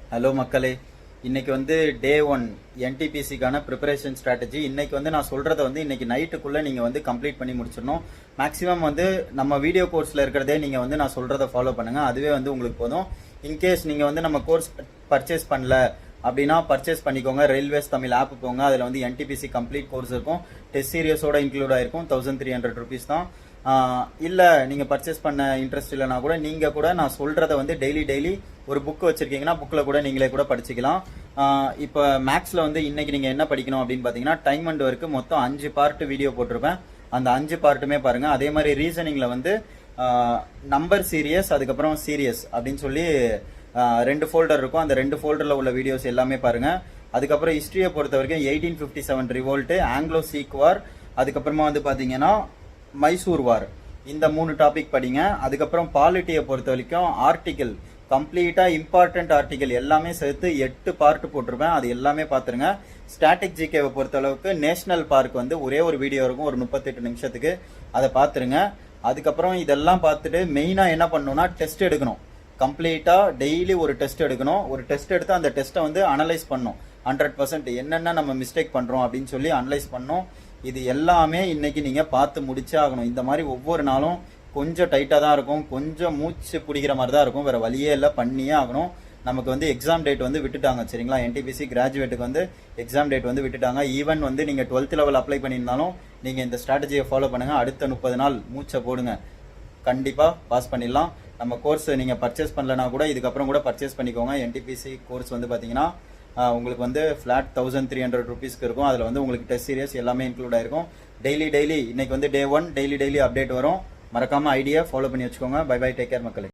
Hello மக்களே, இன்னைக்கு வந்து டே 1 என்டிபிசிக்கான ப்ரிப்பரேஷன் ஸ்ட்ராட்டஜி. இன்னைக்கு வந்து நான் சொல்றத வந்து இன்னைக்கு நைட்டுக்குள்ள நீங்க வந்து கம்ப்ளீட் பண்ணி முடிச்சிடணும். மேக்ஸிமம் வந்து நம்ம வீடியோ கோர்ஸ்ல இருக்கிறதே நீங்க வந்து நான் சொல்றத ஃபாலோ பண்ணுங்க, அதுவே வந்து உங்களுக்கு போதும். இன்கேஸ் நீங்க வந்து நம்ம கோர்ஸ் பர்ச்சேஸ் பண்ணல அப்படின்னா பர்ச்சேஸ் பண்ணிக்கோங்க. ரயில்வேஸ் தமிழ் ஆப் போங்க, அதில் வந்து என்டிபிசி கம்ப்ளீட் கோர்ஸ் இருக்கும், டெஸ்ட் சீரியஸோட இன்க்ளூட் ஆயிருக்கும். 1300 ருபீஸ் தான். இல்லை நீங்கள் பர்ச்சேஸ் பண்ண இன்ட்ரெஸ்ட் இல்லைனா கூட நீங்கள் கூட நான் சொல்கிறத வந்து டெய்லி ஒரு புக் வச்சுருக்கீங்கன்னா புக்கில் கூட நீங்களே கூட படிச்சுக்கலாம். இப்போ மேக்ஸில் வந்து இன்றைக்கி நீங்கள் என்ன படிக்கணும் அப்படின்னு பார்த்தீங்கன்னா டைம் அண்ட் ஒர்க்கு மொத்தம் 5 பார்ட் வீடியோ போட்டிருப்பேன், அந்த 5 பார்ட்டுமே பாருங்கள். அதே மாதிரி ரீசனிங்கில் வந்து நம்பர் சீரியஸ் அதுக்கப்புறம் சீரியஸ் அப்படின்னு சொல்லி 2 ஃபோல்டர் இருக்கும், அந்த 2 ஃபோல்டரில் உள்ள வீடியோஸ் எல்லாமே பாருங்கள். அதுக்கப்புறம் ஹிஸ்ட்ரியை பொறுத்த வரைக்கும் 1857 ரிவோல்ட்டு, ஆங்கிலோ சீக் வார், அதுக்கப்புறமா வந்து பார்த்தீங்கன்னா மைசூர் வார், இந்த 3 டாபிக் படிங்க. அதுக்கப்புறம் பாலிட்டியை பொறுத்த வரைக்கும் ஆர்டிகிள் கம்ப்ளீட்டாக இம்பார்ட்டன்ட் ஆர்டிகிள் எல்லாமே சேர்த்து 8 பார்ட் போட்டிருப்பேன், அது எல்லாமே பார்த்துருங்க. ஸ்டாட்டிக் ஜிகேவை பொறுத்த அளவுக்கு நேஷனல் பார்க் வந்து ஒரே ஒரு வீடியோ இருக்கும், ஒரு 38 நிமிஷத்துக்கு, அதை பார்த்துருங்க. அதுக்கப்புறம் இதெல்லாம் பார்த்துட்டு மெயினாக என்ன பண்ணணும்னா டெஸ்ட் எடுக்கணும். கம்ப்ளீட்டாக டெய்லி ஒரு டெஸ்ட் எடுக்கணும். ஒரு டெஸ்ட் எடுத்து அந்த டெஸ்ட்டை வந்து அனலைஸ் பண்ணணும். 100% என்னென்ன நம்ம மிஸ்டேக் பண்ணுறோம் அப்படின்னு சொல்லி அனலைஸ் பண்ணணும். இது எல்லாமே இன்னைக்கு நீங்கள் பார்த்து முடிச்சே ஆகணும். இந்த மாதிரி ஒவ்வொரு நாளும் கொஞ்சம் டைட்டாக தான் இருக்கும், கொஞ்சம் மூச்சு பிடிக்கிற மாதிரி தான் இருக்கும், வேறு வழியே இல்லை, பண்ணியே ஆகணும். நமக்கு வந்து எக்ஸாம் டேட் வந்து விட்டுட்டாங்க, சரிங்களா? என்டிபிசி கிராஜுவேட்டுக்கு வந்து எக்ஸாம் டேட் வந்து விட்டுட்டாங்க. ஈவன் வந்து நீங்கள் 12th லெவல் அப்ளை பண்ணியிருந்தாலும் நீங்கள் இந்த ஸ்ட்ராட்டஜியை ஃபாலோ பண்ணுங்கள். அடுத்த 30 நாள் மூச்சை போடுங்க, கண்டிப்பாக பாஸ் பண்ணிடலாம். நம்ம கோர்ஸ் நீங்கள் பர்ச்சேஸ் பண்ணலனா கூட இதுக்கப்புறம் கூட பர்ச்சேஸ் பண்ணிக்கோங்க. என்டிபிசி கோர்ஸ் வந்து பார்த்தீங்கன்னா உங்களுக்கு வந்து ஃப்ளாட் 1300 ருபீஸ்க்கு இருக்கும். அதில் வந்து உங்களுக்கு டெஸ்ட் சீரியஸ் எல்லாமே இன்க்ளூட் ஆயிருக்கும். டெய்லி இன்னைக்கு வந்து டே 1 டெய்லி அப்டேட் வரும். மறக்காமல் ஐடியா ஃபாலோ பண்ணி வச்சுக்கோங்க. பை பை, டேக் கேர் மக்களே.